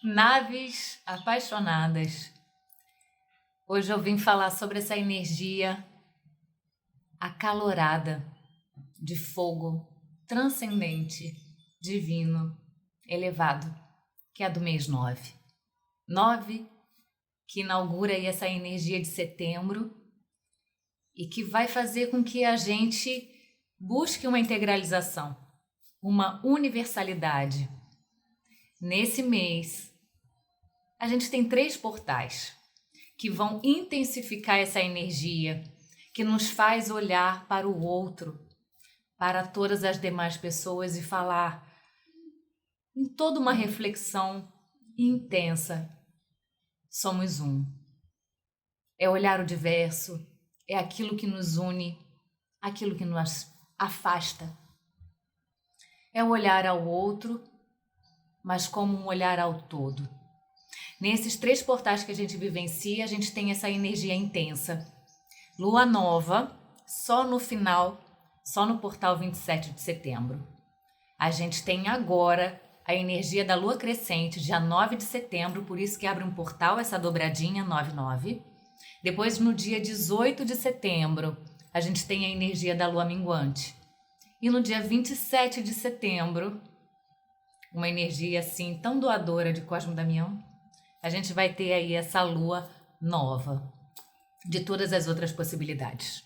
Naves apaixonadas. Hoje eu vim falar sobre essa energia acalorada de fogo transcendente, divino, elevado, que é a do mês 9. 9 que inaugura aí essa energia de setembro e que vai fazer com que a gente busque uma integralização, uma universalidade. Nesse mês, a gente tem 3 portais que vão intensificar essa energia, que nos faz olhar para o outro, para todas as demais pessoas e falar em toda uma reflexão intensa. Somos um. É olhar o diverso, é aquilo que nos une, aquilo que nos afasta. É o olhar ao outro, mas como um olhar ao todo. Nesses 3 portais que a gente vivencia, a gente tem essa energia intensa. Lua nova, só no final, só no portal 27 de setembro. A gente tem agora a energia da lua crescente, dia 9 de setembro, por isso que abre um portal, essa dobradinha 9-9. Depois, no dia 18 de setembro, a gente tem a energia da lua minguante. E no dia 27 de setembro, uma energia assim tão doadora de Cosmo Damião, a gente vai ter aí essa lua nova, de todas as outras possibilidades.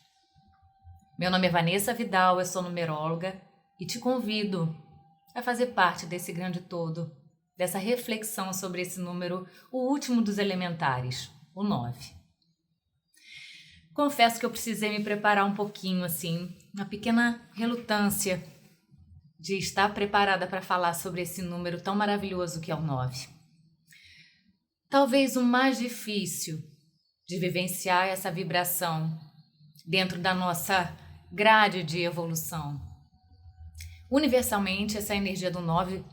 Meu nome é Vanessa Vidal, eu sou numeróloga e te convido a fazer parte desse grande todo, dessa reflexão sobre esse número, o último dos elementares, o 9. Confesso que eu precisei me preparar um pouquinho, assim, uma pequena relutância de estar preparada para falar sobre esse número tão maravilhoso que é o 9. Talvez o mais difícil de vivenciar essa vibração dentro da nossa grade de evolução. Universalmente, essa energia do 9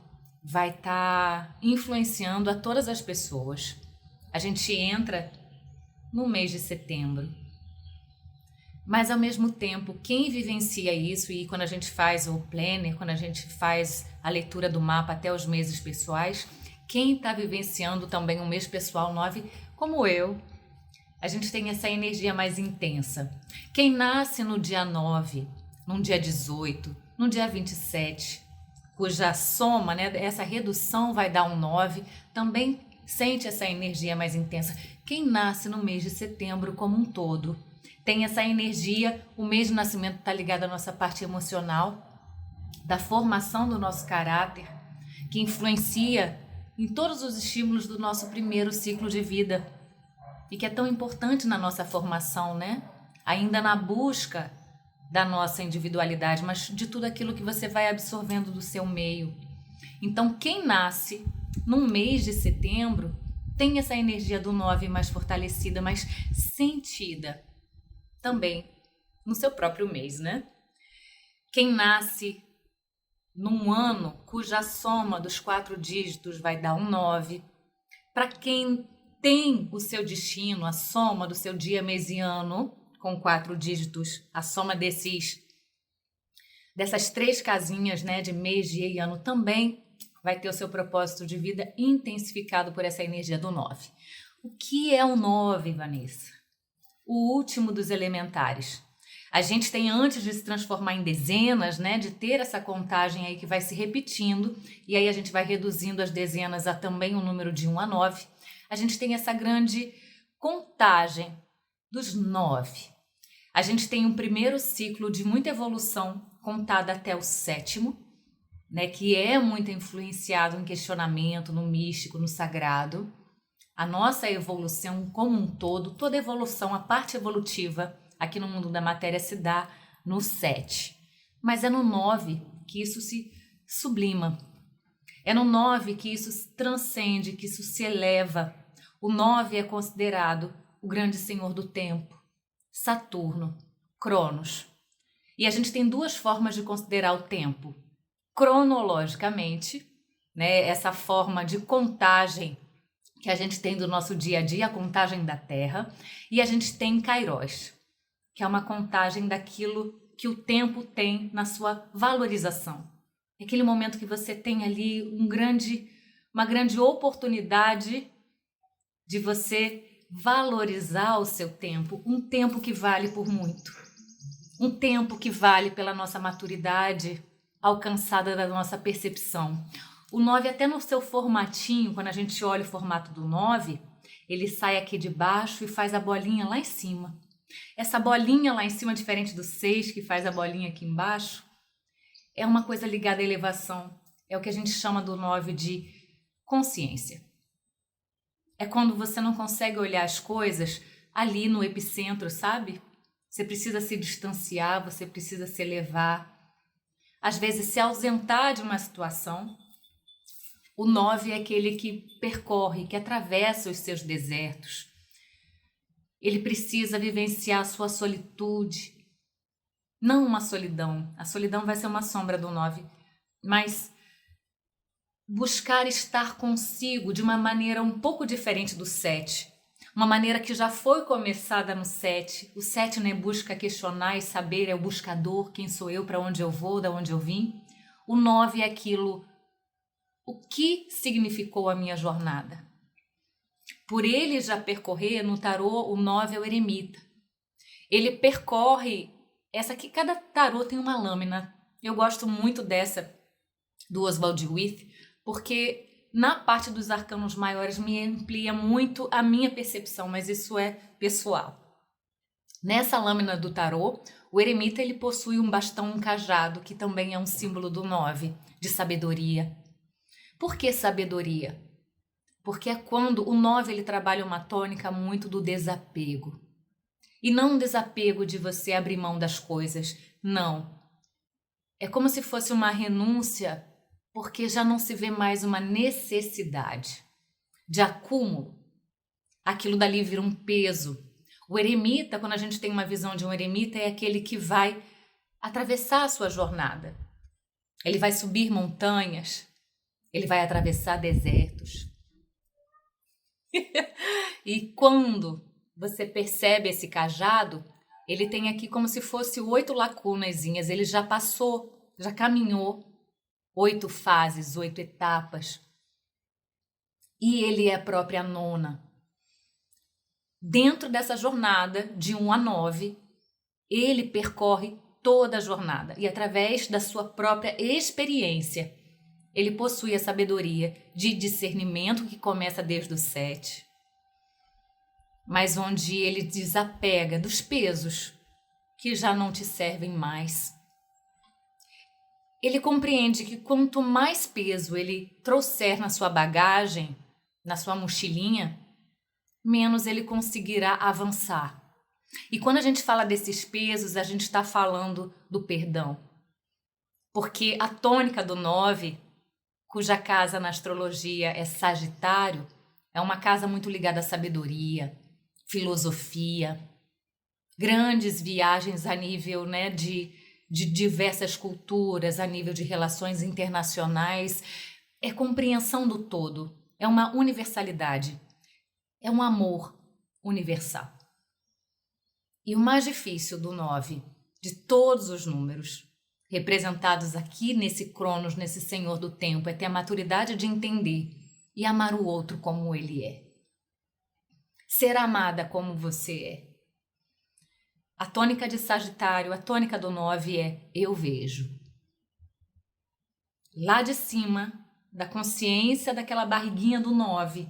vai estar influenciando a todas as pessoas. A gente entra no mês de setembro. Mas, ao mesmo tempo, quem vivencia isso, e quando a gente faz o planner, quando a gente faz a leitura do mapa até os meses pessoais, quem está vivenciando também o mês pessoal 9, como eu, a gente tem essa energia mais intensa. Quem nasce no dia 9, no dia 18, no dia 27, cuja soma, né, essa redução vai dar um 9, também sente essa energia mais intensa. Quem nasce no mês de setembro como um todo, tem essa energia, o mês de nascimento está ligado à nossa parte emocional, da formação do nosso caráter, que influencia em todos os estímulos do nosso primeiro ciclo de vida e que é tão importante na nossa formação, né? Ainda na busca da nossa individualidade, mas de tudo aquilo que você vai absorvendo do seu meio. Então, quem nasce num mês de setembro tem essa energia do 9 mais fortalecida, mais sentida também no seu próprio mês, né? Quem nasce num ano cuja soma dos 4 dígitos vai dar um 9, para quem tem o seu destino, a soma do seu dia mesiano com 4 dígitos, a soma dessas 3 casinhas, né, de mês, dia e ano, também vai ter o seu propósito de vida intensificado por essa energia do 9. O que é o 9, Vanessa? O último dos elementares. A gente tem, antes de se transformar em dezenas, né, de ter essa contagem aí que vai se repetindo, e aí a gente vai reduzindo as dezenas a também o número de 1 a 9, a gente tem essa grande contagem dos 9. A gente tem um primeiro ciclo de muita evolução contada até o 7º, né, que é muito influenciado em questionamento, no místico, no sagrado. A nossa evolução como um todo, toda evolução, a parte evolutiva aqui no mundo da matéria se dá no 7. Mas é no 9 que isso se sublima. É no 9 que isso se transcende, que isso se eleva. O 9 é considerado o grande senhor do tempo, Saturno, Cronos. E a gente tem 2 formas de considerar o tempo. Cronologicamente, né, essa forma de contagem que a gente tem do nosso dia a dia, a contagem da Terra, e a gente tem Kairos, que é uma contagem daquilo que o tempo tem na sua valorização. Aquele momento que você tem ali um grande uma grande oportunidade de você valorizar o seu tempo, um tempo que vale por muito, um tempo que vale pela nossa maturidade alcançada da nossa percepção. O 9, até no seu formatinho, quando a gente olha o formato do 9, ele sai aqui de baixo e faz a bolinha lá em cima. Essa bolinha lá em cima, diferente do 6, que faz a bolinha aqui embaixo, é uma coisa ligada à elevação. É o que a gente chama do 9 de consciência. É quando você não consegue olhar as coisas ali no epicentro, sabe? Você precisa se distanciar, você precisa se elevar. Às vezes, se ausentar de uma situação. O 9 é aquele que percorre, que atravessa os seus desertos. Ele precisa vivenciar a sua solitude. Não uma solidão. A solidão vai ser uma sombra do 9. Mas buscar estar consigo de uma maneira um pouco diferente do 7. Uma maneira que já foi começada no 7. O 7 não é busca questionar e saber, é o buscador, quem sou eu, para onde eu vou, de onde eu vim. O 9 é aquilo, o que significou a minha jornada. Por ele já percorrer, no tarô, o 9 é o eremita. Ele percorre, essa aqui, cada tarô tem uma lâmina. Eu gosto muito dessa, do Oswald Wirth, porque na parte dos arcanos maiores me amplia muito a minha percepção, mas isso é pessoal. Nessa lâmina do tarô, o eremita ele possui um bastão, um cajado, que também é um símbolo do 9, de sabedoria. Por que sabedoria? Porque é quando o 9 ele trabalha uma tônica muito do desapego. E não um desapego de você abrir mão das coisas, não. É como se fosse uma renúncia, porque já não se vê mais uma necessidade de acúmulo. Aquilo dali vira um peso. O eremita, quando a gente tem uma visão de um eremita, é aquele que vai atravessar a sua jornada. Ele vai subir montanhas, ele vai atravessar desertos. E quando você percebe esse cajado, ele tem aqui como se fosse 8 lacunazinhas. Ele já passou, já caminhou 8 fases, 8 etapas. E ele é a própria nona. Dentro dessa jornada, de 1 a 9, ele percorre toda a jornada. E através da sua própria experiência, ele possui a sabedoria de discernimento que começa desde o 7. Mas onde ele desapega dos pesos que já não te servem mais. Ele compreende que quanto mais peso ele trouxer na sua bagagem, na sua mochilinha, menos ele conseguirá avançar. E quando a gente fala desses pesos, a gente está falando do perdão. Porque a tônica do 9, cuja casa na astrologia é Sagitário, é uma casa muito ligada à sabedoria, filosofia, grandes viagens a nível, né, de diversas culturas, a nível de relações internacionais. É compreensão do todo, é uma universalidade, é um amor universal. E o mais difícil do 9, de todos os números representados aqui nesse Cronos, nesse Senhor do Tempo, é ter a maturidade de entender e amar o outro como ele é. Ser amada como você é. A tônica de Sagitário, a tônica do 9 é eu vejo. Lá de cima, da consciência daquela barriguinha do 9,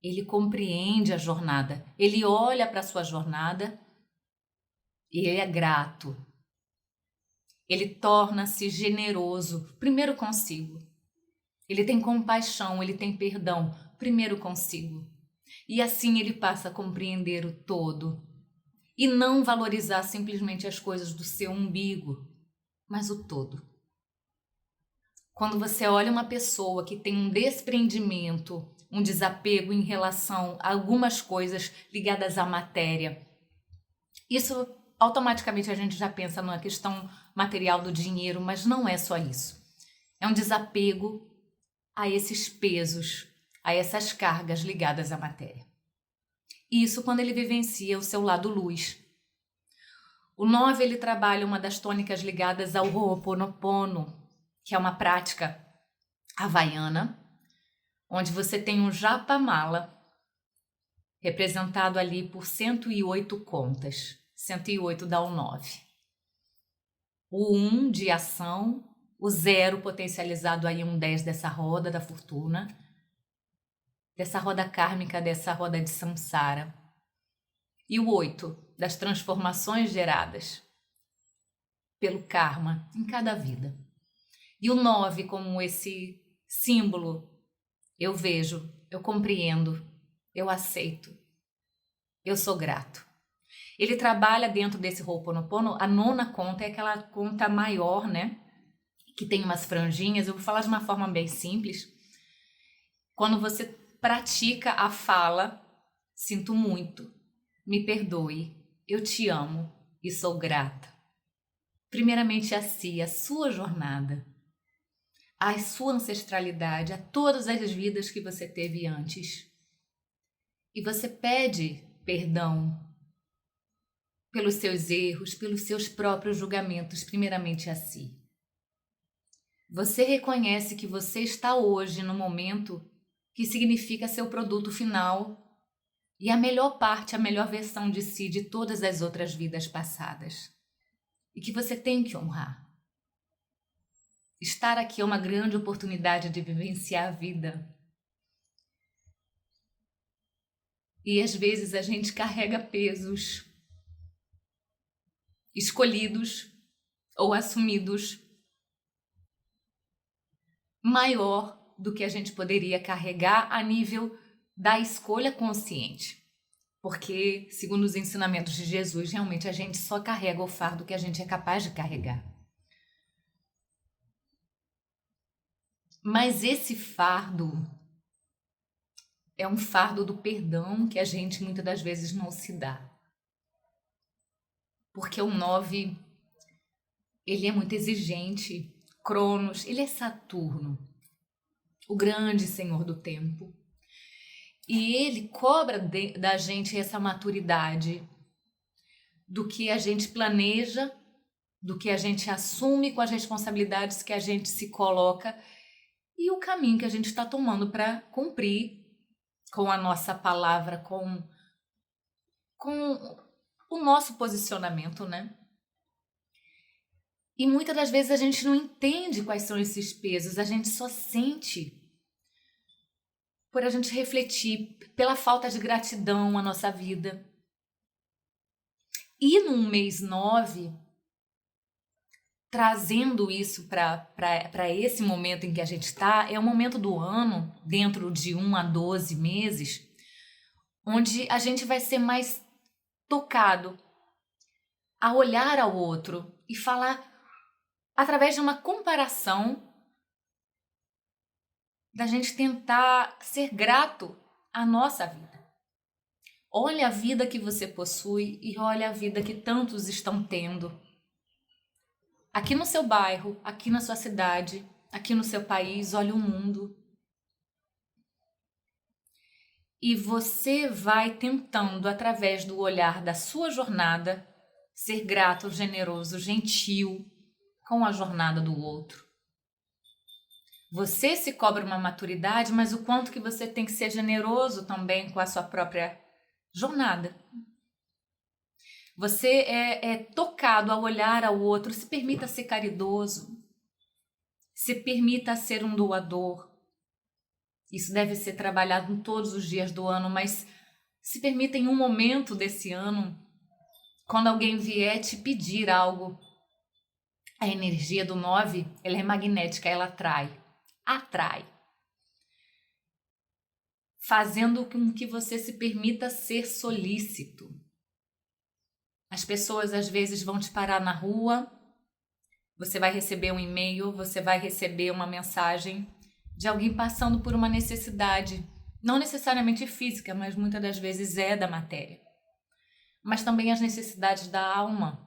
ele compreende a jornada. Ele olha para a sua jornada e ele é grato. Ele torna-se generoso, primeiro consigo. Ele tem compaixão, ele tem perdão, primeiro consigo. E assim ele passa a compreender o todo. E não valorizar simplesmente as coisas do seu umbigo, mas o todo. Quando você olha uma pessoa que tem um desprendimento, um desapego em relação a algumas coisas ligadas à matéria, isso automaticamente a gente já pensa numa questão material do dinheiro, mas não é só isso. É um desapego a esses pesos, a essas cargas ligadas à matéria. Isso quando ele vivencia o seu lado luz. O 9 ele trabalha uma das tônicas ligadas ao Ho'oponopono, que é uma prática havaiana, onde você tem um Japamala, representado ali por 108 contas. 108 dá o 9. O 1 de ação, o 0 potencializado aí um 10 dessa roda da fortuna, dessa roda kármica, dessa roda de samsara. E o 8 das transformações geradas pelo karma em cada vida. E o 9 como esse símbolo, eu vejo, eu compreendo, eu aceito, eu sou grato. Ele trabalha dentro desse Ho'oponopono, a 9ª conta é aquela conta maior, né? Que tem umas franjinhas, eu vou falar de uma forma bem simples. Quando você pratica a fala, sinto muito, me perdoe, eu te amo e sou grata. Primeiramente a si, a sua jornada, a sua ancestralidade, a todas as vidas que você teve antes. E você pede perdão pelos seus erros, pelos seus próprios julgamentos, primeiramente a si. Você reconhece que você está hoje no momento que significa seu produto final e a melhor parte, a melhor versão de si de todas as outras vidas passadas. E que você tem que honrar. Estar aqui é uma grande oportunidade de vivenciar a vida. E às vezes a gente carrega pesos escolhidos ou assumidos maior do que a gente poderia carregar a nível da escolha consciente. Porque, segundo os ensinamentos de Jesus, realmente a gente só carrega o fardo que a gente é capaz de carregar. Mas esse fardo é um fardo do perdão que a gente muitas das vezes não se dá. Porque o 9, ele é muito exigente. Cronos, ele é Saturno, o grande senhor do tempo. E ele cobra da gente essa maturidade do que a gente planeja, do que a gente assume com as responsabilidades que a gente se coloca e o caminho que a gente está tomando para cumprir com a nossa palavra, com o nosso posicionamento, né? E muitas das vezes a gente não entende quais são esses pesos, a gente só sente por a gente refletir pela falta de gratidão à nossa vida. E no mês 9, trazendo isso para esse momento em que a gente está, é o momento do ano, dentro de 1 a 12 meses, onde a gente vai ser mais tocado a olhar ao outro e falar através de uma comparação, da gente tentar ser grato à nossa vida. Olha a vida que você possui e olha a vida que tantos estão tendo. Aqui no seu bairro, aqui na sua cidade, aqui no seu país, olha o mundo. E você vai tentando, através do olhar da sua jornada, ser grato, generoso, gentil com a jornada do outro. Você se cobra uma maturidade, mas o quanto que você tem que ser generoso também com a sua própria jornada. Você é tocado ao olhar ao outro, se permita ser caridoso, se permita ser um doador. Isso deve ser trabalhado em todos os dias do ano, mas se permita em um momento desse ano, quando alguém vier te pedir algo, a energia do 9, ela é magnética, ela atrai, fazendo com que você se permita ser solícito. As pessoas às vezes vão te parar na rua, você vai receber um e-mail, você vai receber uma mensagem de alguém passando por uma necessidade, não necessariamente física, mas muitas das vezes é da matéria. Mas também as necessidades da alma.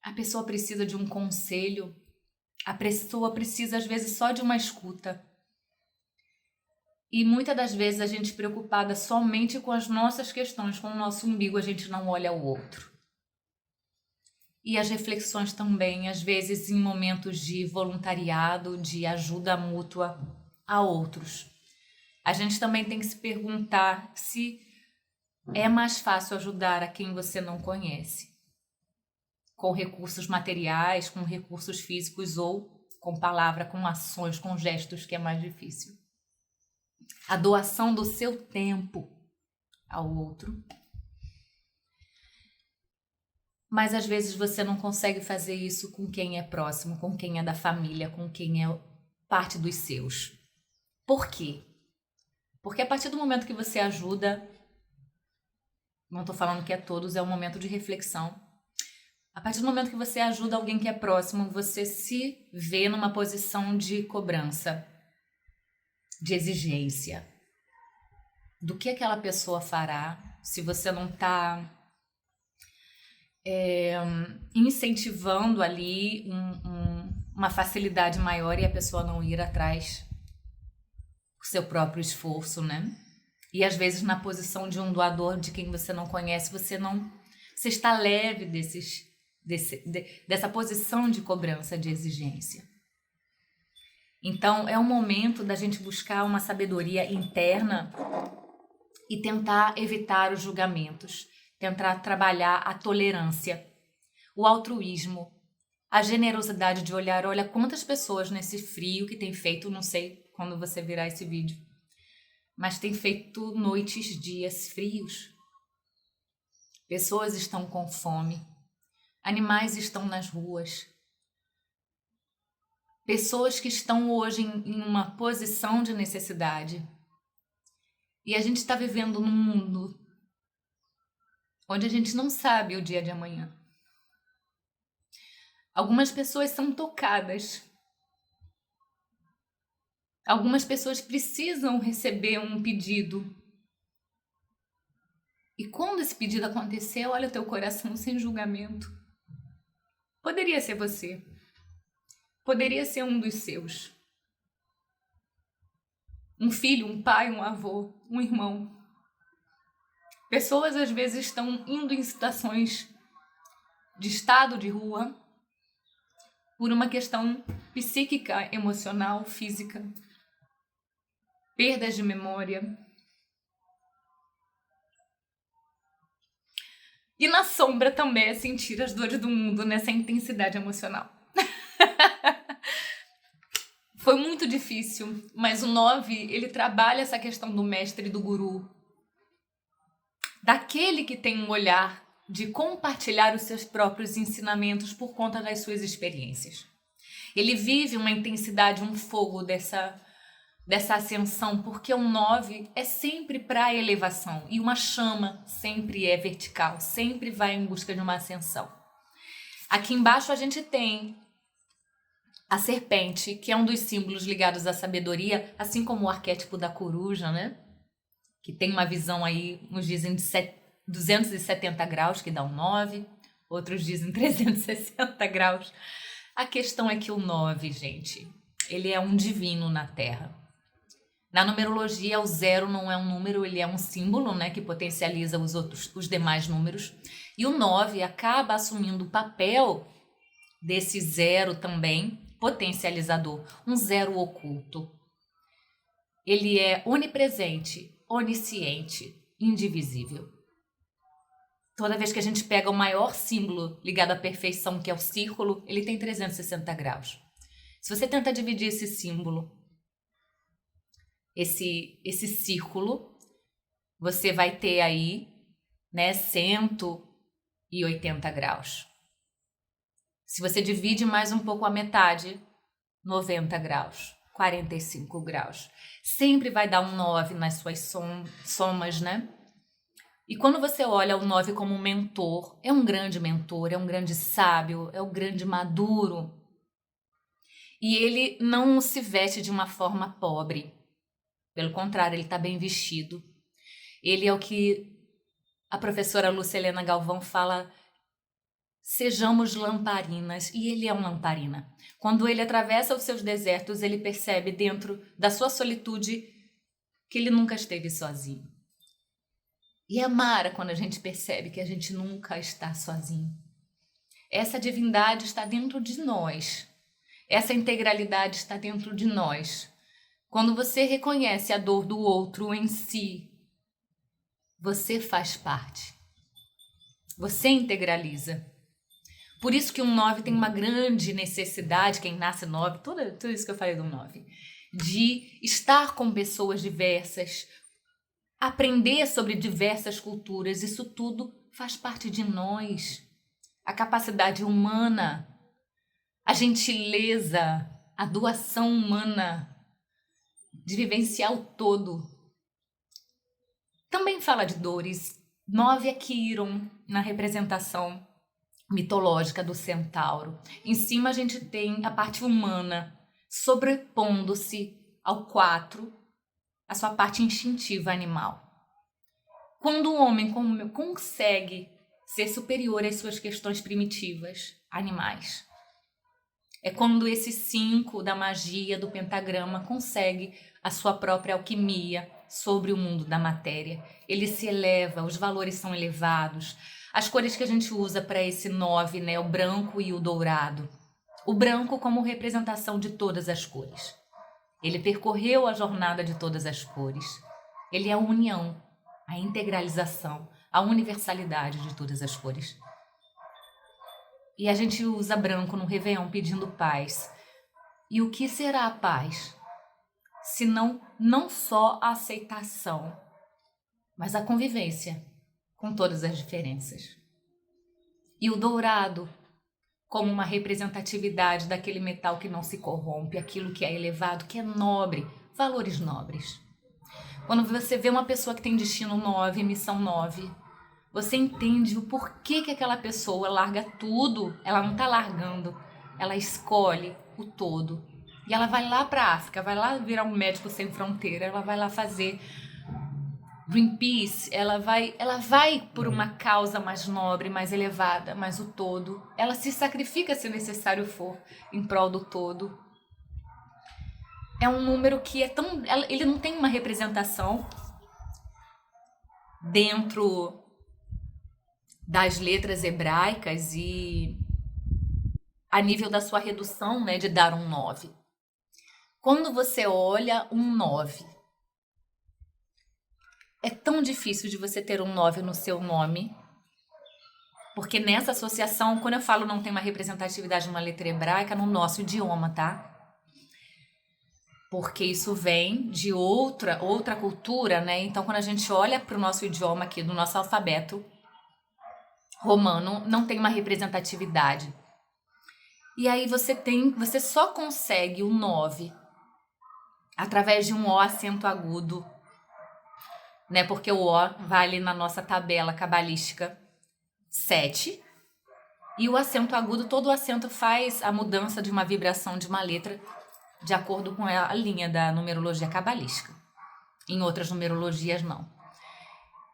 A pessoa precisa de um conselho, a pessoa precisa às vezes só de uma escuta. E muitas das vezes a gente preocupada somente com as nossas questões, com o nosso umbigo, a gente não olha o outro. e as reflexões também, às vezes em momentos de voluntariado, de ajuda mútua a outros. A gente também tem que se perguntar se é mais fácil ajudar a quem você não conhece, com recursos materiais, com recursos físicos ou com palavra, com ações, com gestos, que é mais difícil. A doação do seu tempo ao outro. Mas às vezes você não consegue fazer isso com quem é próximo, com quem é da família, com quem é parte dos seus. Por quê? Porque a partir do momento que você ajuda, não estou falando que é todos, é um momento de reflexão. A partir do momento que você ajuda alguém que é próximo, você se vê numa posição de cobrança, de exigência. Do que aquela pessoa fará se você não está incentivando ali uma facilidade maior e a pessoa não ir atrás do seu próprio esforço, né? E às vezes na posição de um doador de quem você não conhece, você está leve dessa posição de cobrança, de exigência. Então é um momento da gente buscar uma sabedoria interna e tentar evitar os julgamentos, tentar trabalhar a tolerância, o altruísmo, a generosidade de olhar, olha quantas pessoas nesse frio que tem feito, não sei quando você virar esse vídeo, mas tem feito noites, dias frios. Pessoas estão com fome, animais estão nas ruas. Pessoas que estão hoje em uma posição de necessidade. E a gente está vivendo num mundo onde a gente não sabe o dia de amanhã. Algumas pessoas são tocadas. Algumas pessoas precisam receber um pedido. E quando esse pedido acontecer, olha o teu coração sem julgamento. Poderia ser você. Poderia ser um dos seus. Um filho, um pai, um avô, um irmão. Pessoas às vezes estão indo em situações de estado de rua por uma questão psíquica, emocional, física, perdas de memória. E na sombra também é sentir as dores do mundo nessa intensidade emocional. Foi muito difícil, mas o 9, ele trabalha essa questão do mestre e do guru. Daquele que tem um olhar de compartilhar os seus próprios ensinamentos por conta das suas experiências. Ele vive uma intensidade, um fogo dessa ascensão, porque o 9 é sempre para a elevação e uma chama sempre é vertical, sempre vai em busca de uma ascensão. Aqui embaixo a gente tem a serpente, que é um dos símbolos ligados à sabedoria, assim como o arquétipo da coruja, né? Que tem uma visão aí, uns dizem de 270 graus, que dá um 9, outros dizem 360 graus. A questão é que o 9, gente, ele é um divino na Terra. Na numerologia, o 0 não é um número, ele é um símbolo, né, que potencializa os demais números. E o 9 acaba assumindo o papel desse 0 também, potencializador, um 0 oculto. Ele é onipresente, onisciente, indivisível. Toda vez que a gente pega o maior símbolo ligado à perfeição, que é o círculo, ele tem 360 graus. Se você tenta dividir esse símbolo, esse círculo, você vai ter aí, né, 180 graus. Se você divide mais um pouco a metade, 90 graus, 45 graus. Sempre vai dar um 9 nas suas somas, né? E quando você olha o 9 como um mentor, é um grande mentor, é um grande sábio, é um grande maduro. E ele não se veste de uma forma pobre. Pelo contrário, ele está bem vestido. Ele é o que a professora Lúcia Helena Galvão fala, sejamos lamparinas, e ele é um lamparina. Quando ele atravessa os seus desertos, ele percebe dentro da sua solitude que ele nunca esteve sozinho. E é mara quando a gente percebe que a gente nunca está sozinho. Essa divindade está dentro de nós. Essa integralidade está dentro de nós. Quando você reconhece a dor do outro em si, você faz parte. Você integraliza. Por isso que um 9 tem uma grande necessidade, quem nasce 9, tudo isso que eu falei do 9, de estar com pessoas diversas, aprender sobre diversas culturas, isso tudo faz parte de nós. A capacidade humana, a gentileza, a doação humana, de vivenciar o todo. Também fala de dores. 9 é Quiron, na representação mitológica do centauro. Em cima a gente tem a parte humana, sobrepondo-se ao 4, a sua parte instintiva animal. Quando o homem consegue ser superior às suas questões primitivas, animais, é quando esse 5 da magia do pentagrama consegue a sua própria alquimia sobre o mundo da matéria. Ele se eleva, os valores são elevados. As cores que a gente usa para esse 9, né, o branco e o dourado. O branco como representação de todas as cores. Ele percorreu a jornada de todas as cores. Ele é a união, a integralização, a universalidade de todas as cores. E a gente usa branco no Réveillon pedindo paz. E o que será a paz? Senão não só a aceitação, mas a convivência com todas as diferenças. E o dourado como uma representatividade daquele metal que não se corrompe, aquilo que é elevado, que é nobre, valores nobres. Quando você vê uma pessoa que tem destino 9, missão 9, você entende o porquê que aquela pessoa larga tudo. Ela não está largando, ela escolhe o todo. E ela vai lá para a África, vai lá virar um médico sem fronteira, ela vai lá fazer Greenpeace, ela vai por uma causa mais nobre, mais elevada, mais o todo. Ela se sacrifica se necessário for em prol do todo. É um número que ele não tem uma representação dentro das letras hebraicas e a nível da sua redução, né, de dar um 9. Quando você olha um 9, é tão difícil de você ter um 9 no seu nome, porque nessa associação, quando eu falo não tem uma representatividade numa letra hebraica, no nosso idioma, tá? Porque isso vem de outra cultura, né? Então, quando a gente olha para o nosso idioma aqui, do nosso alfabeto romano, não tem uma representatividade. E aí você só consegue o 9 através de um O acento agudo, né? Porque o O vale na nossa tabela cabalística 7. E o acento agudo, todo o acento faz a mudança de uma vibração de uma letra de acordo com a linha da numerologia cabalística. Em outras numerologias, não.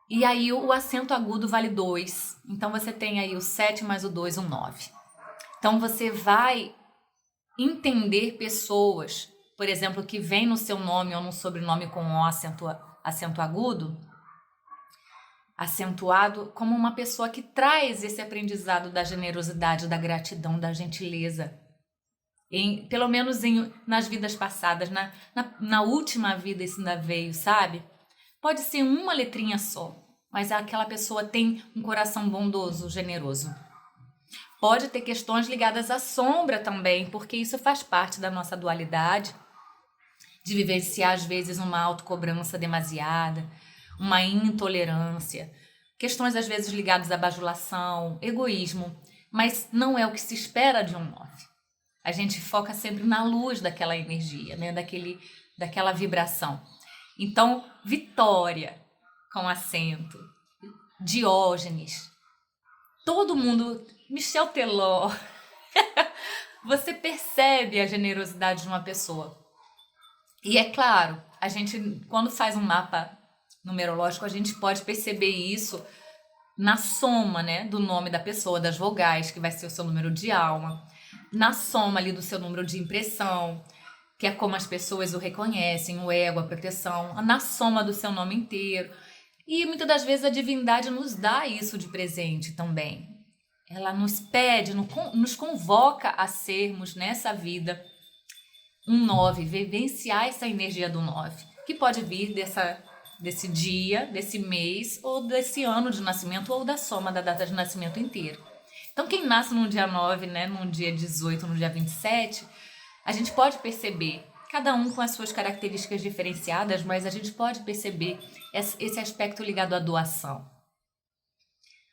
E aí o acento agudo vale 2. Então você tem aí o 7 mais o 2, o 9. Então você vai entender pessoas, por exemplo, que vem no seu nome ou no sobrenome com o acento agudo, acentuado, como uma pessoa que traz esse aprendizado da generosidade, da gratidão, da gentileza. Pelo menos nas vidas passadas, na última vida isso ainda veio, sabe? Pode ser uma letrinha só, mas aquela pessoa tem um coração bondoso, generoso. Pode ter questões ligadas à sombra também, porque isso faz parte da nossa dualidade, de vivenciar às vezes uma autocobrança demasiada, uma intolerância, questões às vezes ligadas à bajulação, egoísmo, mas não é o que se espera de um 9. A gente foca sempre na luz daquela energia, né? daquela vibração. Então, Vitória, com acento, Diógenes, todo mundo, Michel Teló, você percebe a generosidade de uma pessoa. E é claro, a gente, quando faz um mapa numerológico, a gente pode perceber isso na soma, né, do nome da pessoa, das vogais, que vai ser o seu número de alma, na soma ali do seu número de impressão, que é como as pessoas o reconhecem, o ego, a proteção, na soma do seu nome inteiro. E muitas das vezes a divindade nos dá isso de presente também. ela nos pede, nos convoca a sermos nessa vida um 9, vivenciar essa energia do 9, que pode vir desse dia, desse mês, ou desse ano de nascimento, ou da soma da data de nascimento inteira. Então, quem nasce no dia 9, né, no dia 18, no dia 27, a gente pode perceber, cada um com as suas características diferenciadas, mas a gente pode perceber esse aspecto ligado à doação.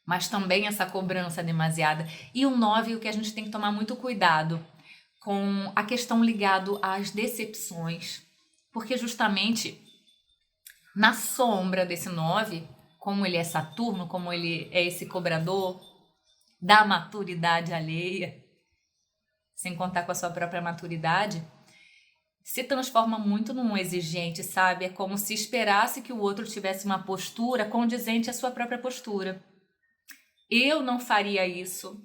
Mas também essa cobrança demasiada. E o 9, o que a gente tem que tomar muito cuidado com a questão ligada às decepções, porque justamente na sombra desse 9, como ele é Saturno, como ele é esse cobrador da maturidade alheia, sem contar com a sua própria maturidade, se transforma muito num exigente, sabe? É como se esperasse que o outro tivesse uma postura condizente à sua própria postura. Eu não faria isso,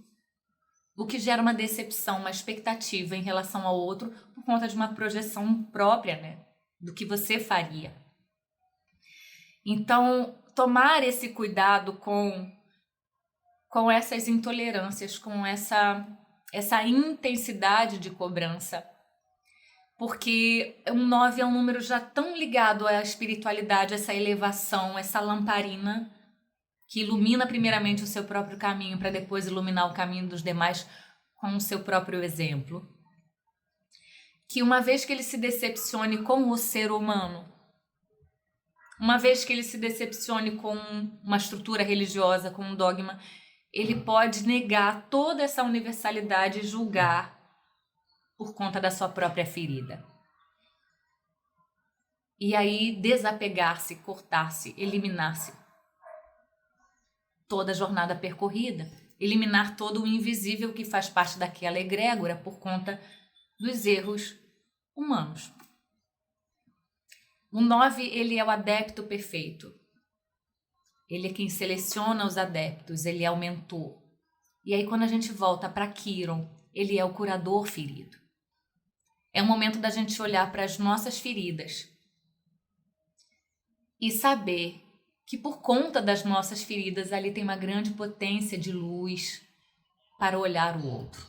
o que gera uma decepção, uma expectativa em relação ao outro por conta de uma projeção própria, né? Do que você faria. Então, tomar esse cuidado com essas intolerâncias, com essa intensidade de cobrança, porque um 9 é um número já tão ligado à espiritualidade, essa elevação, essa lamparina que ilumina primeiramente o seu próprio caminho para depois iluminar o caminho dos demais com o seu próprio exemplo. Que uma vez que ele se decepcione com o ser humano, uma vez que ele se decepcione com uma estrutura religiosa, com um dogma, ele pode negar toda essa universalidade e julgar por conta da sua própria ferida. E aí desapegar-se, cortar-se, eliminar-se. Toda a jornada percorrida, eliminar todo o invisível que faz parte daquela egrégora por conta dos erros humanos. O 9, ele é o adepto perfeito. Ele é quem seleciona os adeptos, ele é o mentor. E aí quando a gente volta para Quiron, ele é o curador ferido. É um momento da gente olhar para as nossas feridas e saber que por conta das nossas feridas ali tem uma grande potência de luz para olhar o outro.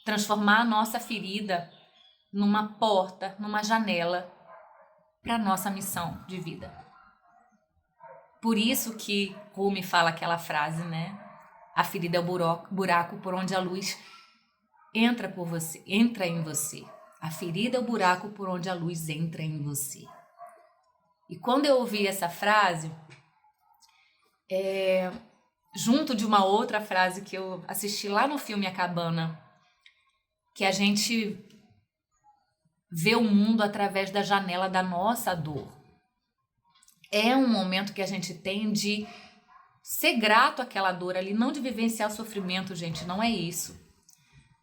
Transformar a nossa ferida numa porta, numa janela para a nossa missão de vida. Por isso que Rumi fala aquela frase, né? A ferida é o buraco por onde a luz entra em você. A ferida é o buraco por onde a luz entra em você. E quando eu ouvi essa frase, junto de uma outra frase que eu assisti lá no filme A Cabana, que a gente vê o mundo através da janela da nossa dor. É um momento que a gente tem de ser grato àquela dor ali, não de vivenciar o sofrimento, gente, não é isso.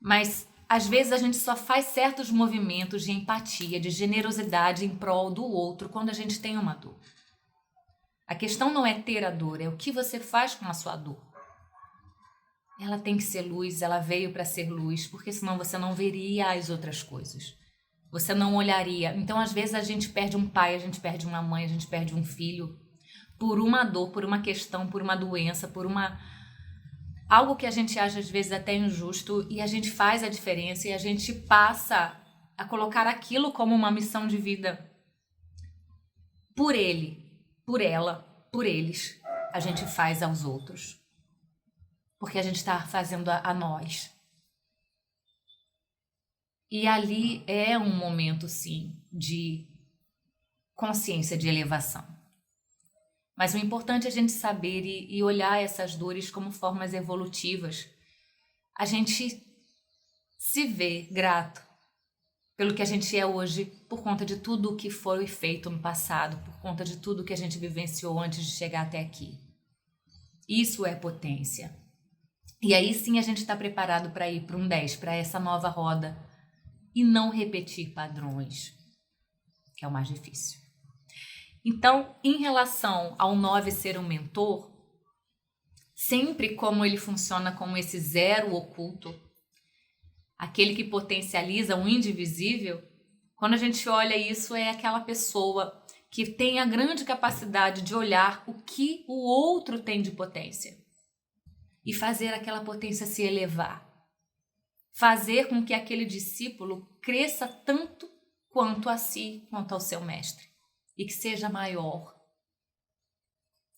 Mas às vezes a gente só faz certos movimentos de empatia, de generosidade em prol do outro quando a gente tem uma dor. A questão não é ter a dor, é o que você faz com a sua dor. Ela tem que ser luz, ela veio para ser luz, porque senão você não veria as outras coisas. Você não olharia. Então, às vezes, a gente perde um pai, a gente perde uma mãe, a gente perde um filho por uma dor, por uma questão, por uma doença, por algo que a gente acha às vezes até injusto, e a gente faz a diferença e a gente passa a colocar aquilo como uma missão de vida. Por ele, por ela, por eles, a gente faz aos outros. Porque a gente está fazendo a nós. E ali é um momento, sim, de consciência, de elevação. Mas o importante é a gente saber e olhar essas dores como formas evolutivas. A gente se vê grato pelo que a gente é hoje por conta de tudo o que foi feito no passado, por conta de tudo que a gente vivenciou antes de chegar até aqui. Isso é potência. E aí sim a gente está preparado para ir para um 10, para essa nova roda e não repetir padrões, que é o mais difícil. Então, em relação ao 9 ser um mentor, sempre como ele funciona como esse zero oculto, aquele que potencializa o indivisível, quando a gente olha isso, é aquela pessoa que tem a grande capacidade de olhar o que o outro tem de potência. e fazer aquela potência se elevar. Fazer com que aquele discípulo cresça tanto quanto a si, quanto ao seu mestre, e que seja maior.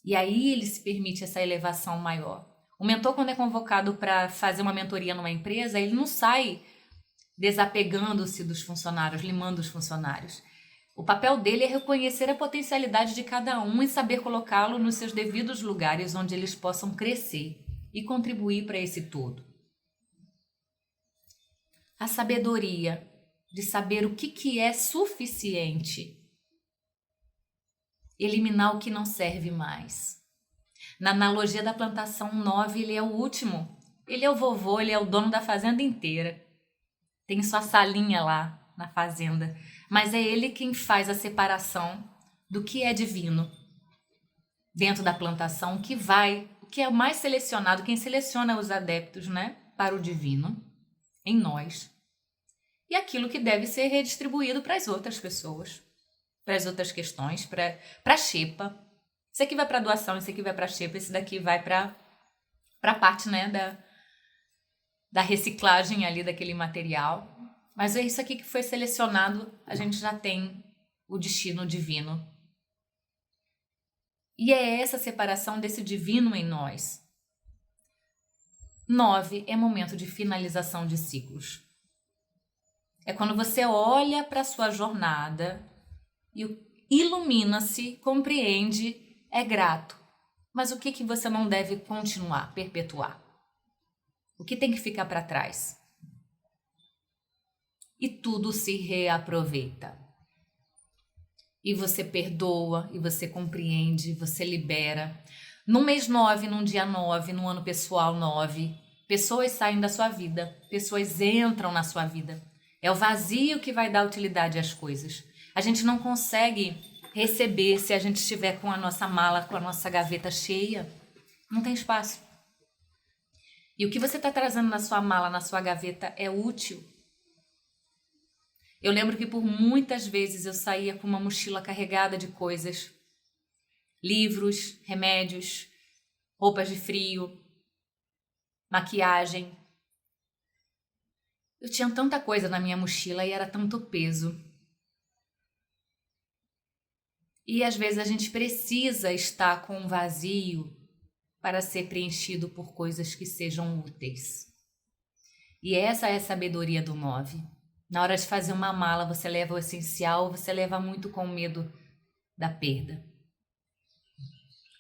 E aí ele se permite essa elevação maior. O mentor, quando é convocado para fazer uma mentoria numa empresa, ele não sai desapegando-se dos funcionários, limando os funcionários. O papel dele é reconhecer a potencialidade de cada um e saber colocá-lo nos seus devidos lugares onde eles possam crescer e contribuir para esse todo. A sabedoria de saber o que é suficiente. Eliminar o que não serve mais. Na analogia da plantação 9, ele é o último. Ele é o vovô, ele é o dono da fazenda inteira. Tem sua salinha lá na fazenda. Mas é ele quem faz a separação do que é divino dentro da plantação, o que é o mais selecionado, quem seleciona os adeptos, né, para o divino em nós. E aquilo que deve ser redistribuído para as outras pessoas, para as outras questões, para a xepa. Esse aqui vai para doação, esse aqui vai para a xepa, esse daqui vai para a parte, né, da reciclagem ali daquele material. Mas é isso aqui que foi selecionado, a gente já tem o destino divino. E é essa separação desse divino em nós. 9 é momento de finalização de ciclos. É quando você olha para a sua jornada e ilumina-se, compreende, é grato. Mas o que você não deve continuar, perpetuar? O que tem que ficar para trás? E tudo se reaproveita. E você perdoa, e você compreende, você libera. No mês 9, num dia 9, no ano pessoal 9, pessoas saem da sua vida, pessoas entram na sua vida. É o vazio que vai dar utilidade às coisas. A gente não consegue receber se a gente estiver com a nossa mala, com a nossa gaveta cheia. Não tem espaço. E o que você está trazendo na sua mala, na sua gaveta, é útil. Eu lembro que por muitas vezes eu saía com uma mochila carregada de coisas. Livros, remédios, roupas de frio, maquiagem. Eu tinha tanta coisa na minha mochila e era tanto peso. E às vezes a gente precisa estar com um vazio para ser preenchido por coisas que sejam úteis. E essa é a sabedoria do 9. Na hora de fazer uma mala, você leva o essencial, você leva muito com medo da perda.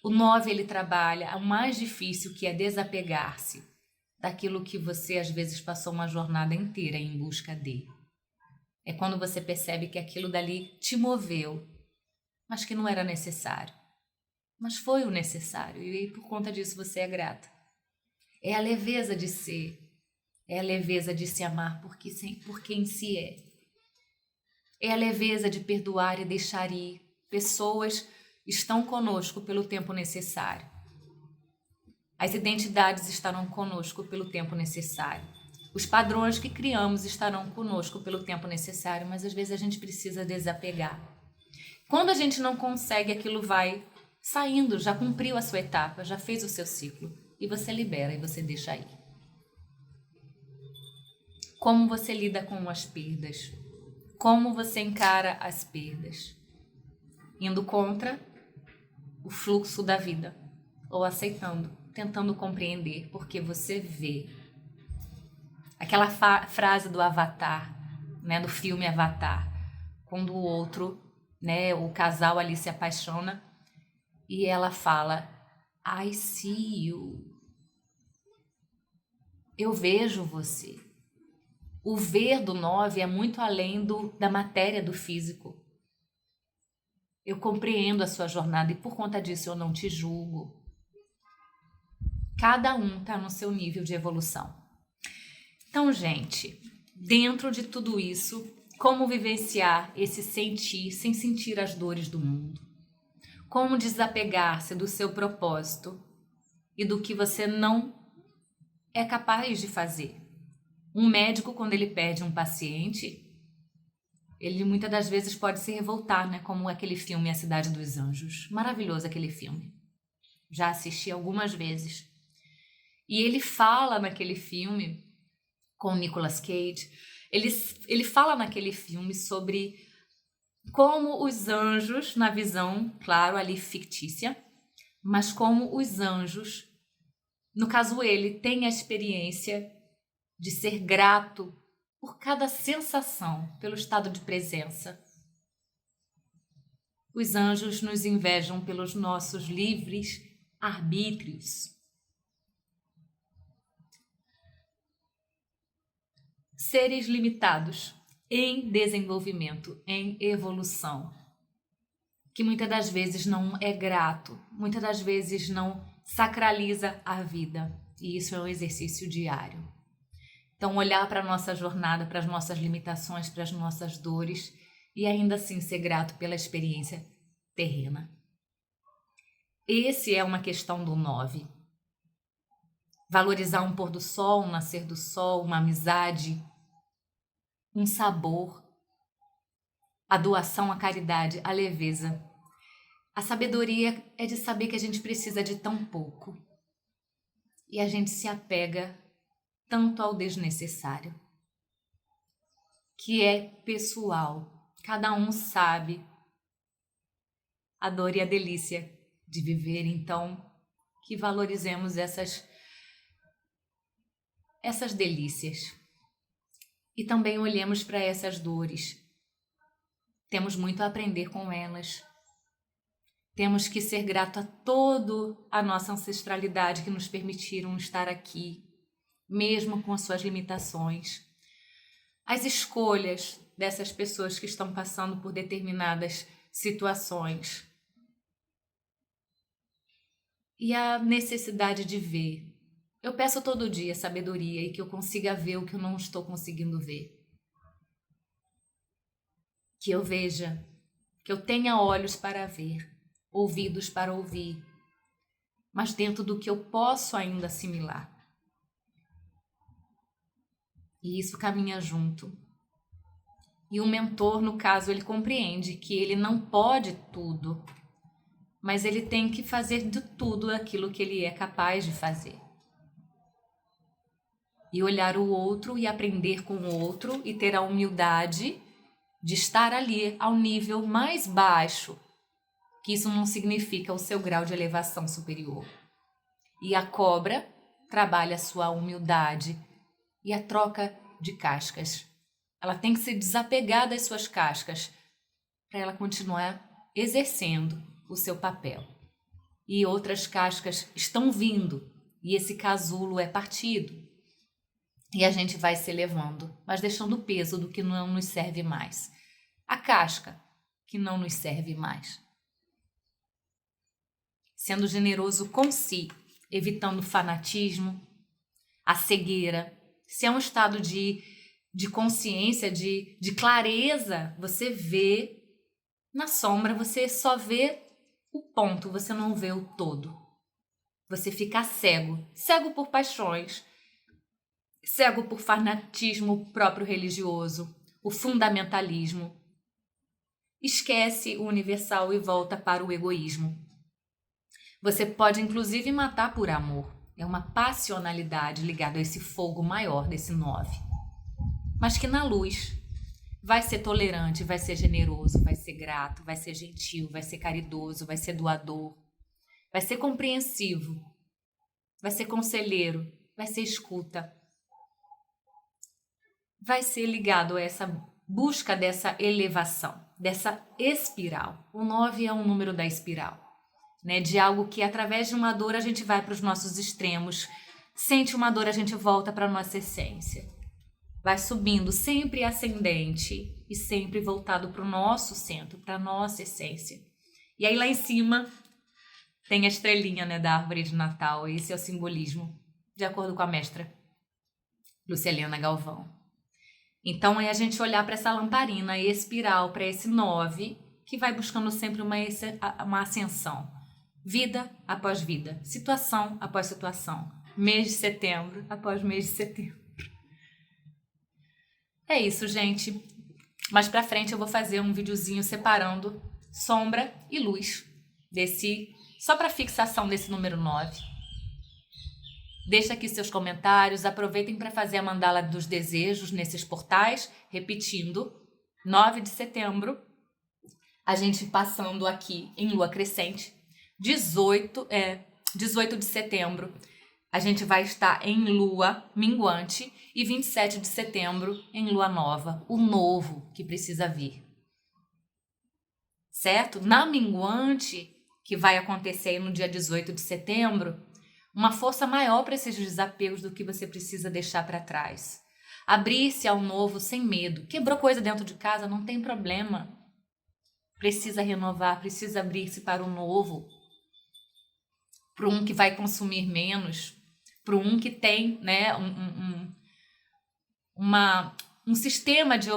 O 9, ele trabalha o mais difícil, que é desapegar-se daquilo que você às vezes passou uma jornada inteira em busca de. É quando você percebe que aquilo dali te moveu, mas que não era necessário. Mas foi o necessário e por conta disso você é grata. É a leveza de ser, é a leveza de se amar por quem se é. É a leveza de perdoar e deixar ir. Pessoas estão conosco pelo tempo necessário. As identidades estarão conosco pelo tempo necessário. Os padrões que criamos estarão conosco pelo tempo necessário, mas às vezes a gente precisa desapegar. Quando a gente não consegue, aquilo vai saindo, já cumpriu a sua etapa, já fez o seu ciclo, e você libera e você deixa ir. Como você lida com as perdas? Como você encara as perdas? Indo contra o fluxo da vida, ou aceitando, tentando compreender, porque você vê. Aquela frase do Avatar, né, do filme Avatar, quando o outro, né, o casal ali se apaixona e ela fala, I see you. Eu vejo você. O ver do 9 é muito além da matéria, do físico. Eu compreendo a sua jornada e por conta disso eu não te julgo. Cada um está no seu nível de evolução. Então, gente, dentro de tudo isso, como vivenciar esse sentir sem sentir as dores do mundo? Como desapegar-se do seu propósito e do que você não é capaz de fazer? Um médico, quando ele perde um paciente, ele muitas das vezes pode se revoltar, né? Como aquele filme A Cidade dos Anjos. Maravilhoso aquele filme. Já assisti algumas vezes. E ele fala naquele filme, com o Nicolas Cage, ele fala naquele filme sobre como os anjos, na visão, claro, ali fictícia, mas como os anjos, no caso ele, tem a experiência de ser grato por cada sensação, pelo estado de presença. Os anjos nos invejam pelos nossos livres arbítrios. Seres limitados, em desenvolvimento, em evolução, que muitas das vezes não é grato, muitas das vezes não sacraliza a vida, e isso é um exercício diário. Então, olhar para a nossa jornada, para as nossas limitações, para as nossas dores, e ainda assim ser grato pela experiência terrena. Esse é uma questão do 9. Valorizar um pôr do sol, um nascer do sol, uma amizade, um sabor, a doação, a caridade, a leveza. A sabedoria é de saber que a gente precisa de tão pouco. E a gente se apega tanto ao desnecessário, que é pessoal. Cada um sabe a dor e a delícia de viver, então que valorizemos essas delícias. E também olhemos para essas dores. Temos muito a aprender com elas. Temos que ser grato a toda a nossa ancestralidade que nos permitiram estar aqui, mesmo com as suas limitações. As escolhas dessas pessoas que estão passando por determinadas situações. E a necessidade de ver. Eu peço todo dia sabedoria e que eu consiga ver o que eu não estou conseguindo ver. Que eu veja, que eu tenha olhos para ver, ouvidos para ouvir, mas dentro do que eu posso ainda assimilar. E isso caminha junto. E o mentor, no caso, ele compreende que ele não pode tudo, mas ele tem que fazer de tudo aquilo que ele é capaz de fazer. E olhar o outro e aprender com o outro e ter a humildade de estar ali ao nível mais baixo, que isso não significa o seu grau de elevação superior. E a cobra trabalha a sua humildade e a troca de cascas. Ela tem que se desapegar das suas cascas para ela continuar exercendo o seu papel. E outras cascas estão vindo e esse casulo é partido. E a gente vai se elevando, mas deixando o peso do que não nos serve mais. A casca que não nos serve mais. Sendo generoso com si, evitando o fanatismo, a cegueira. Se é um estado de consciência, de clareza, você vê na sombra, você só vê o ponto, você não vê o todo. Você fica cego, cego por paixões, cego por fanatismo próprio religioso, o fundamentalismo. Esquece o universal e volta para o egoísmo. Você pode inclusive matar por amor. É uma passionalidade ligada a esse fogo maior desse 9. Mas que na luz vai ser tolerante, vai ser generoso, vai ser grato, vai ser gentil, vai ser caridoso, vai ser doador, vai ser compreensivo, vai ser conselheiro, vai ser escuta. Vai ser ligado a essa busca dessa elevação, dessa espiral. O 9 é um número da espiral, né? De algo que através de uma dor a gente vai para os nossos extremos, sente uma dor a gente volta para a nossa essência. Vai subindo, sempre ascendente e sempre voltado para o nosso centro, para a nossa essência. E aí lá em cima tem a estrelinha, né, da árvore de Natal. Esse é o simbolismo, de acordo com a mestra Lucilena Galvão. Então é a gente olhar para essa lamparina e espiral, para esse 9, que vai buscando sempre uma ascensão. Vida após vida, situação após situação, mês de setembro após mês de setembro. É isso, gente. Mais pra frente eu vou fazer um videozinho separando sombra e luz, só para fixação desse número 9. Deixa aqui seus comentários, aproveitem para fazer a mandala dos desejos nesses portais, repetindo, 9 de setembro, a gente passando aqui em lua crescente, 18 de setembro, a gente vai estar em lua minguante e 27 de setembro em lua nova, o novo que precisa vir. Certo? Na minguante, que vai acontecer no dia 18 de setembro, uma força maior para esses desapeos do que você precisa deixar para trás. Abrir-se ao novo sem medo. Quebrou coisa dentro de casa, não tem problema. Precisa renovar, precisa abrir-se para o novo. Para um que vai consumir menos. Para um que tem, né, um sistema de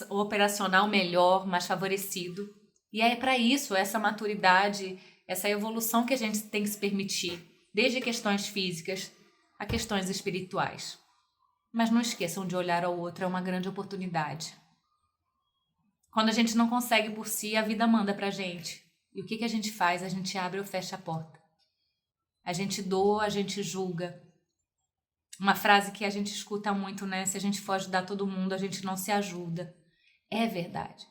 operacional melhor, mais favorecido. E é para isso, essa maturidade, essa evolução que a gente tem que se permitir. Desde questões físicas a questões espirituais. Mas não esqueçam de olhar ao outro, é uma grande oportunidade. Quando a gente não consegue por si, a vida manda pra gente. E o que a gente faz? A gente abre ou fecha a porta. A gente doa, a gente julga. Uma frase que a gente escuta muito, né? Se a gente for ajudar todo mundo, a gente não se ajuda. É verdade.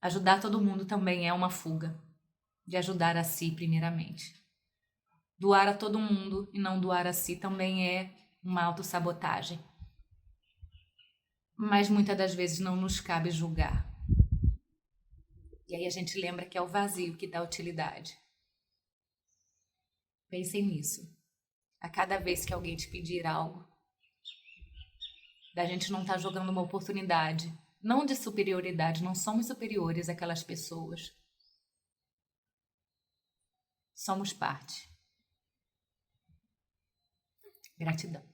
Ajudar todo mundo também é uma fuga de ajudar a si primeiramente. Doar a todo mundo e não doar a si também é uma autossabotagem. Mas muitas das vezes não nos cabe julgar. E aí a gente lembra que é o vazio que dá utilidade. Pensem nisso. A cada vez que alguém te pedir algo, da gente não estar jogando uma oportunidade, não de superioridade, não somos superiores àquelas pessoas. Somos parte. Gratidão.